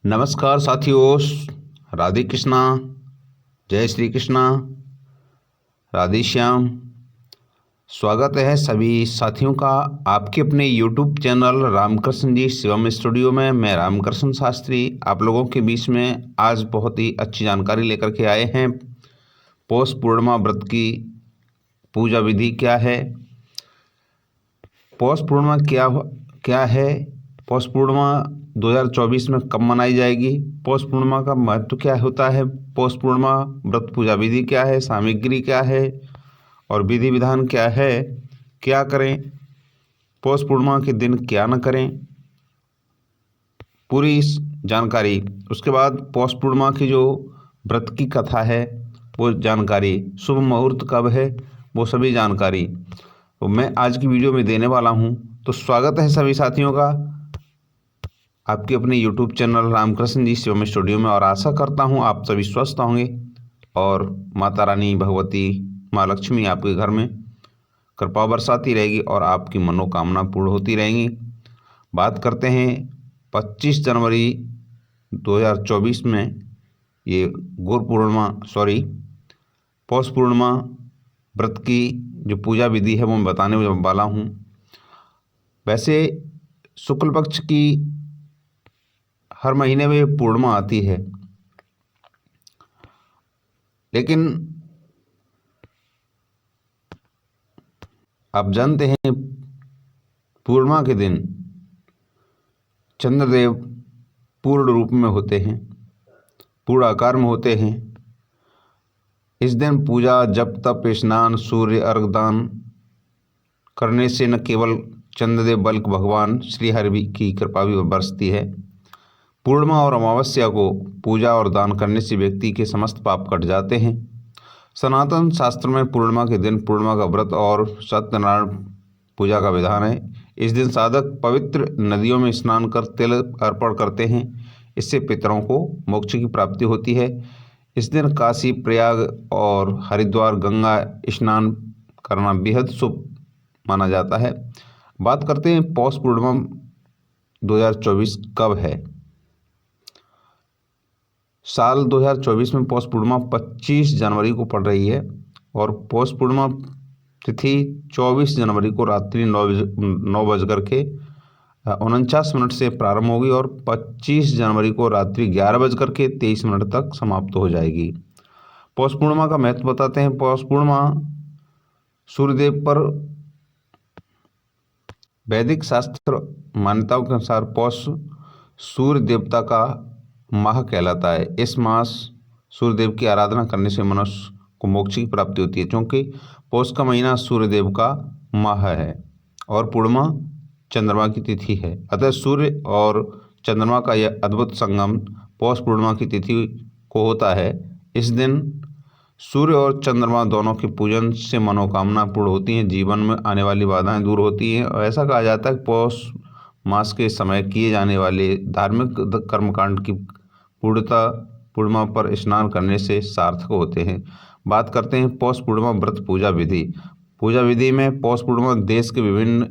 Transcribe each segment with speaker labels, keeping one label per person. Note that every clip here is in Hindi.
Speaker 1: नमस्कार साथियों। राधे कृष्णा, जय श्री कृष्णा, राधे श्याम। स्वागत है सभी साथियों का आपके अपने YouTube चैनल रामकृष्ण जी शिवम स्टूडियो में। मैं रामकृष्ण शास्त्री आप लोगों के बीच में आज बहुत ही अच्छी जानकारी लेकर के आए हैं। पौष पूर्णिमा व्रत की पूजा विधि क्या है, पौष पूर्णिमा क्या है, पौष पूर्णिमा 2024 में कब मनाई जाएगी, पौष पूर्णिमा का महत्व क्या होता है, पौष पूर्णिमा व्रत पूजा विधि क्या है, सामग्री क्या है और विधि विधान क्या है, क्या करें, पौष पूर्णिमा के दिन क्या न करें, पूरी इस जानकारी। उसके बाद पौष पूर्णिमा की जो व्रत की कथा है वो जानकारी, शुभ मुहूर्त कब है वो सभी जानकारी तो मैं आज की वीडियो में देने वाला हूं। तो स्वागत है सभी साथियों का आपके अपने YouTube चैनल रामकृष्ण जी शिवम स्टूडियो में, और आशा करता हूं आप सभी स्वस्थ होंगे और माता रानी भगवती माँ लक्ष्मी आपके घर में कृपा बरसाती रहेगी और आपकी मनोकामना पूर्ण होती रहेंगी। बात करते हैं 25 जनवरी 2024 में ये पौष पूर्णिमा व्रत की जो पूजा विधि है वो मैं बताने वाला हूँ। वैसे शुक्ल पक्ष की हर महीने में पूर्णिमा आती है, लेकिन आप जानते हैं पूर्णिमा के दिन चंद्रदेव पूर्ण रूप में होते हैं, पूर्ण आकार में होते हैं। इस दिन पूजा जप तप स्नान सूर्य अर्घ दान करने से न केवल चंद्रदेव बल्कि भगवान श्री हरि की कृपा भी बरसती है। पूर्णिमा और अमावस्या को पूजा और दान करने से व्यक्ति के समस्त पाप कट जाते हैं। सनातन शास्त्र में पूर्णिमा के दिन पूर्णिमा का व्रत और सत्यनारायण पूजा का विधान है। इस दिन साधक पवित्र नदियों में स्नान कर तिल अर्पण करते हैं, इससे पितरों को मोक्ष की प्राप्ति होती है। इस दिन काशी प्रयाग और हरिद्वार गंगा स्नान करना बेहद शुभ माना जाता है। बात करते हैं पौष पूर्णिमा 2024 कब है। साल 2024 में पौष पूर्णिमा 25 जनवरी को पड़ रही है और पौष पूर्णिमा तिथि 24 जनवरी को रात्रि 9:49 से प्रारंभ होगी और 25 जनवरी को रात्रि 11:23 तक समाप्त हो जाएगी। पौष पूर्णिमा का महत्व बताते हैं। पौष पूर्णिमा सूर्यदेव पर वैदिक शास्त्र मान्यताओं के अनुसार पौष सूर्य देवता का माह कहलाता है। इस मास सूर्यदेव की आराधना करने से मनुष्य को मोक्ष की प्राप्ति होती है, क्योंकि पौष का महीना सूर्यदेव का माह है और पूर्णिमा चंद्रमा की तिथि है। अतः सूर्य और चंद्रमा का यह अद्भुत संगम पौष पूर्णिमा की तिथि को होता है। इस दिन सूर्य और चंद्रमा दोनों के पूजन से मनोकामना पूर्ण होती हैं, जीवन में आने वाली बाधाएं दूर होती हैं। और ऐसा कहा जाता है कि पौष मास के समय किए जाने वाले धार्मिक कर्मकांड की पूर्णिमा पर स्नान करने से सार्थक होते हैं। बात करते हैं पौष पूर्णिमा व्रत पूजा विधि। पूजा विधि में पौष पूर्णिमा देश के विभिन्न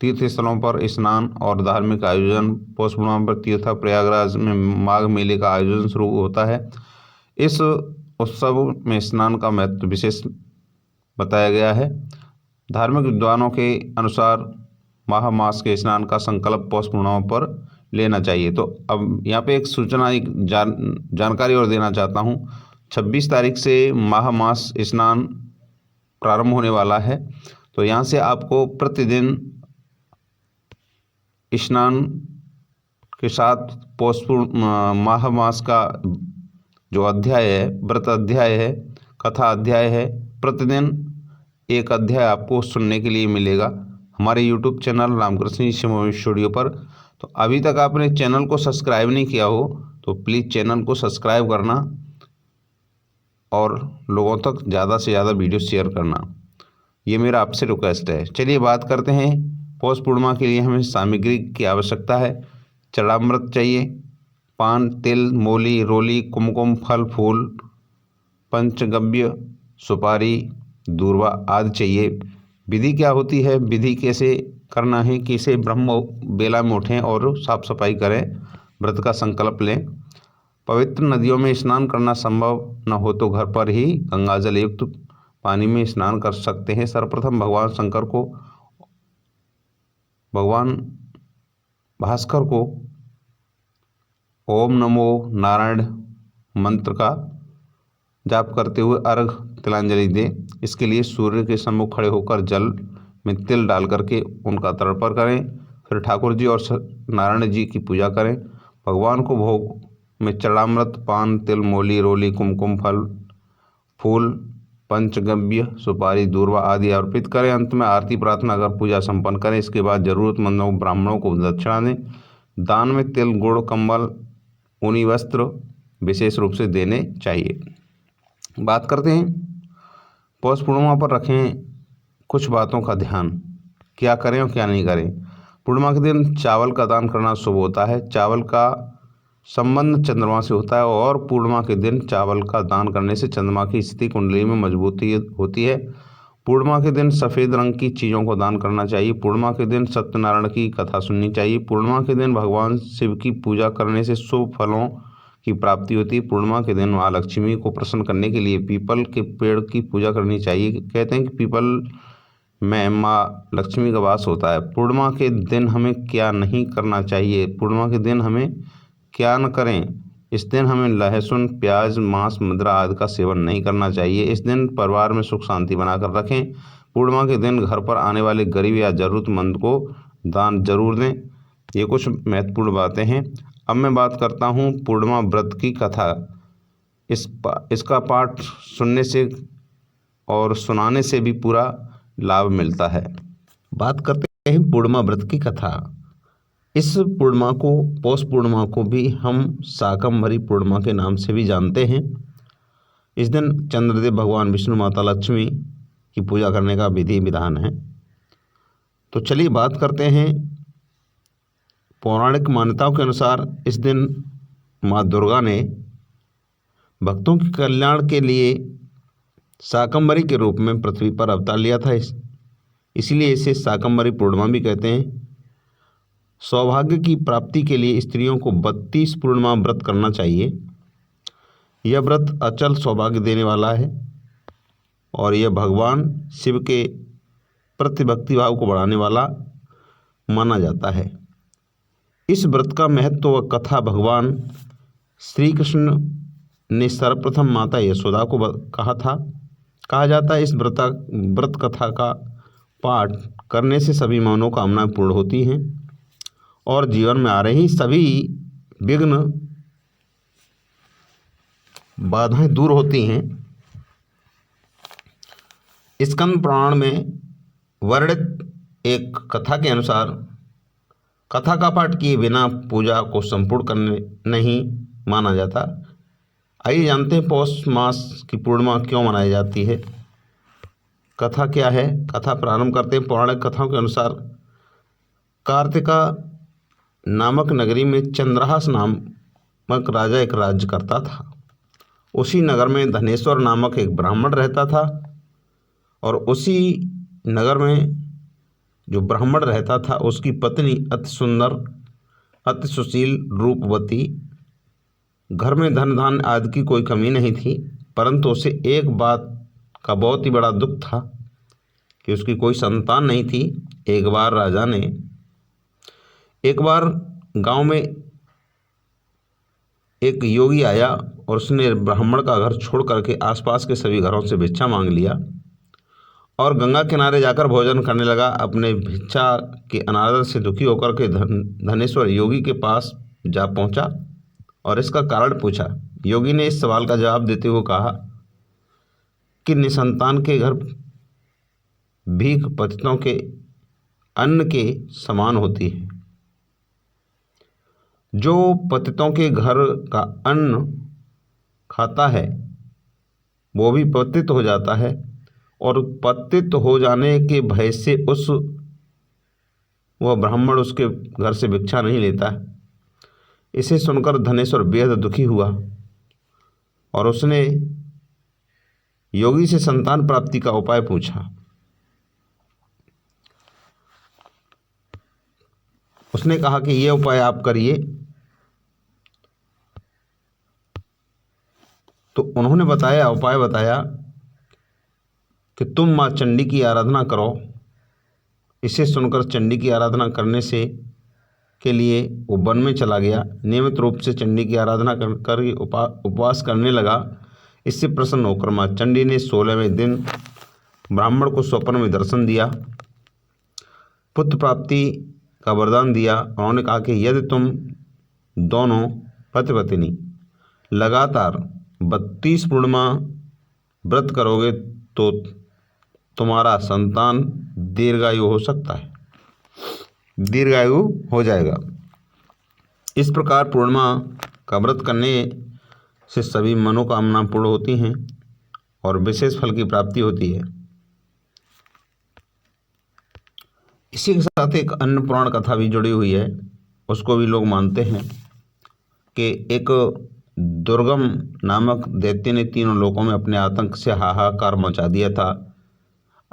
Speaker 1: तीर्थ स्थलों पर स्नान और धार्मिक आयोजन। पौष पूर्णिमा पर तीर्थ प्रयागराज में माघ मेले का आयोजन शुरू होता है। इस उत्सव में स्नान का महत्व विशेष बताया गया है। धार्मिक विद्वानों के अनुसार माह मास के स्नान का संकल्प पौष पूर्णिमा पर लेना चाहिए। तो अब यहाँ पे एक सूचना, एक जानकारी और देना चाहता हूँ। 26 तारीख से माह मास स्नान प्रारंभ होने वाला है, तो यहाँ से आपको प्रतिदिन स्नान के साथ माह मास का जो अध्याय है, व्रत अध्याय है, कथा अध्याय है, प्रतिदिन एक अध्याय आपको सुनने के लिए मिलेगा हमारे YouTube चैनल रामकृष्ण जी शिवम स्टूडियो पर। तो अभी तक आपने चैनल को सब्सक्राइब नहीं किया हो तो प्लीज़ चैनल को सब्सक्राइब करना और लोगों तक ज़्यादा से ज़्यादा वीडियो शेयर करना, ये मेरा आपसे रिक्वेस्ट है। चलिए बात करते हैं। पौष पूर्णिमा के लिए हमें सामग्री की आवश्यकता है। चरणामृत चाहिए, पान तिल मोली रोली कुमकुम फल फूल पंचगव्य सुपारी दूर्वा आदि चाहिए। विधि क्या होती है, विधि कैसे करना है कि इसे ब्रह्म बेला में उठें और साफ सफाई करें, व्रत का संकल्प लें। पवित्र नदियों में स्नान करना संभव न हो तो घर पर ही गंगा जल युक्त पानी में स्नान कर सकते हैं। सर्वप्रथम भगवान भास्कर को ओम नमो नारायण मंत्र का जाप करते हुए अर्घ तिलांजलि दें। इसके लिए सूर्य के सम्मुख खड़े होकर जल में तिल डाल करके उनका तर्पण करें। फिर ठाकुर जी और नारायण जी की पूजा करें। भगवान को भोग में चढ़ामृत, पान, तिल, मोली, रोली, कुमकुम, फल फूल, पंचगव्य, सुपारी, दूर्वा आदि अर्पित करें। अंत में आरती प्रार्थना कर पूजा संपन्न करें। इसके बाद जरूरतमंदों ब्राह्मणों को दक्षिणा दें। दान में तिल, गुड़, कंबल, ऊनी वस्त्र विशेष रूप से देने चाहिए। बात करते हैं पौष पूर्णिमा पर रखें कुछ बातों का ध्यान, क्या करें और क्या नहीं करें। पूर्णिमा के दिन चावल का दान करना शुभ होता है। चावल का संबंध चंद्रमा से होता है और पूर्णिमा के दिन चावल का दान करने से चंद्रमा की स्थिति कुंडली में मजबूती होती है। पूर्णिमा के दिन सफ़ेद रंग की चीज़ों को दान करना चाहिए। पूर्णिमा के दिन सत्यनारायण की कथा सुननी चाहिए। पूर्णिमा के दिन भगवान शिव की पूजा करने से शुभ फलों की प्राप्ति होती है। पूर्णिमा के दिन माँ लक्ष्मी को प्रसन्न करने के लिए पीपल के पेड़ की पूजा करनी चाहिए। कहते हैं कि पीपल में माँ लक्ष्मी का वास होता है। पूर्णिमा के दिन हमें क्या नहीं करना चाहिए। पूर्णिमा के दिन हमें क्या न करें। इस दिन हमें लहसुन, प्याज, मांस, मदिरा आदि का सेवन नहीं करना चाहिए। इस दिन परिवार में सुख शांति बनाकर रखें। पूर्णिमा के दिन घर पर आने वाले गरीब या जरूरतमंद को दान जरूर दें। ये कुछ महत्वपूर्ण बातें हैं। अब मैं बात करता हूँ पूर्णिमा व्रत की कथा। इसका पाठ सुनने से और सुनाने से भी पूरा लाभ मिलता है। बात करते हैं पूर्णिमा व्रत की कथा। इस पूर्णिमा को, पौष पूर्णिमा को भी हम शाकंभरी पूर्णिमा के नाम से भी जानते हैं। इस दिन चंद्रदेव भगवान विष्णु, माता लक्ष्मी की पूजा करने का विधि विधान है। तो चलिए बात करते हैं। पौराणिक मान्यताओं के अनुसार इस दिन माँ दुर्गा ने भक्तों के कल्याण के लिए शाकंभरी के रूप में पृथ्वी पर अवतार लिया था। इसलिए इसे शाकंभरी पूर्णिमा भी कहते हैं। सौभाग्य की प्राप्ति के लिए स्त्रियों को 32 पूर्णिमा व्रत करना चाहिए। यह व्रत अचल सौभाग्य देने वाला है और यह भगवान शिव के प्रति भक्ति भाव को बढ़ाने वाला माना जाता है। इस व्रत का महत्व व कथा भगवान श्री कृष्ण ने सर्वप्रथम माता यशोदा को कहा जाता है। इस व्रत कथा का पाठ करने से सभी मनोकामनाएं पूर्ण होती हैं और जीवन में आ रही सभी विघ्न बाधाएं दूर होती हैं। स्कंद पुराण में वर्णित एक कथा के अनुसार कथा का पाठ किए बिना पूजा को संपूर्ण करने नहीं माना जाता। आइए जानते हैं पौष मास की पूर्णिमा क्यों मनाई जाती है। कथा क्या है, कथा प्रारंभ करते हैं। पौराणिक कथाओं के अनुसार कार्तिका नामक नगरी में चंद्रहास नामक राजा एक राज्य करता था। उसी नगर में धनेश्वर नामक एक ब्राह्मण रहता था और उसी नगर में जो ब्राह्मण रहता था उसकी पत्नी अति सुंदर, अति सुशील, रूपवती, घर में धन धान्य आदि की कोई कमी नहीं थी। परंतु उसे एक बात का बहुत ही बड़ा दुख था कि उसकी कोई संतान नहीं थी। एक बार गांव में एक योगी आया और उसने ब्राह्मण का घर छोड़ करके आसपास के सभी घरों से भिक्षा मांग लिया और गंगा किनारे जाकर भोजन करने लगा। अपने भिक्षा के अनादर से दुखी होकर के धनेश्वर योगी के पास जा पहुंचा और इसका कारण पूछा। योगी ने इस सवाल का जवाब देते हुए कहा कि निसंतान के घर भीख पतितों के अन्न के समान होती है। जो पतितों के घर का अन्न खाता है वो भी पतित हो जाता है और पतित हो जाने के भय से वह ब्राह्मण उसके घर से भिक्षा नहीं लेता। इसे सुनकर धनेश्वर बेहद दुखी हुआ और उसने योगी से संतान प्राप्ति का उपाय पूछा। उसने कहा कि यह उपाय आप करिए तो उन्होंने बताया, उपाय बताया कि तुम माँ चंडी की आराधना करो। इसे सुनकर चंडी की आराधना करने से के लिए वो वन में चला गया। नियमित रूप से चंडी की आराधना कर उपवास करने लगा। इससे प्रसन्न होकर माँ चंडी ने 16वें दिन ब्राह्मण को स्वप्न में दर्शन दिया, पुत्र प्राप्ति का वरदान दिया। उन्होंने कहा कि यदि तुम दोनों पति पत्नी लगातार 32 पूर्णिमा व्रत करोगे तो तुम्हारा संतान दीर्घायु हो सकता है, दीर्घायु हो जाएगा। इस प्रकार पूर्णिमा का व्रत करने से सभी मनोकामना पूर्ण होती हैं और विशेष फल की प्राप्ति होती है। इसी के साथ एक अन्य पुराण कथा भी जुड़ी हुई है। उसको भी लोग मानते हैं कि एक दुर्गम नामक दैत्य ने तीनों लोकों में अपने आतंक से हाहाकार मचा दिया था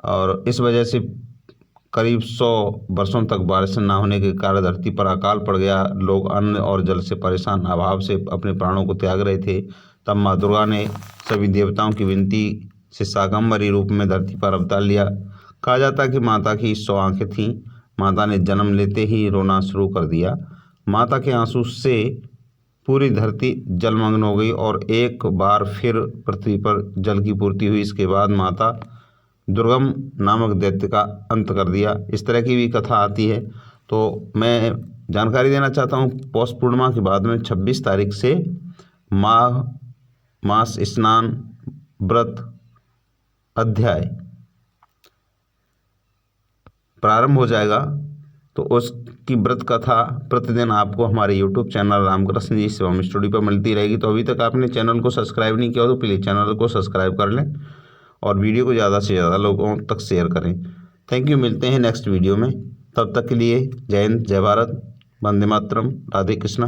Speaker 1: और इस वजह से करीब 100 वर्षों तक बारिश न होने के कारण धरती पर अकाल पड़ गया। लोग अन्न और जल से परेशान, अभाव से अपने प्राणों को त्याग रहे थे। तब माँ दुर्गा ने सभी देवताओं की विनती से शाकंभरी रूप में धरती पर अवतार लिया। कहा जाता है कि माता की 100 आंखें थीं। माता ने जन्म लेते ही रोना शुरू कर दिया। माता के आंसू से पूरी धरती जलमग्न हो गई और एक बार फिर पृथ्वी पर जल की पूर्ति हुई। इसके बाद माता दुर्गम नामक दैत्य का अंत कर दिया। इस तरह की भी कथा आती है। तो मैं जानकारी देना चाहता हूँ, पौष पूर्णिमा के बाद में 26 तारीख से मास स्नान व्रत अध्याय प्रारंभ हो जाएगा। तो उसकी व्रत कथा प्रतिदिन आपको हमारे YouTube चैनल रामकृष्ण जी शिवम स्टूडियो पर मिलती रहेगी। तो अभी तक आपने चैनल को सब्सक्राइब नहीं किया हो तो प्लीज़ चैनल को सब्सक्राइब कर लें और वीडियो को ज़्यादा से ज़्यादा लोगों तक शेयर करें। Thank you. मिलते हैं नेक्स्ट वीडियो में। तब तक के लिए जय हिंद, जय भारत, वंदे मातरम, राधे कृष्णा।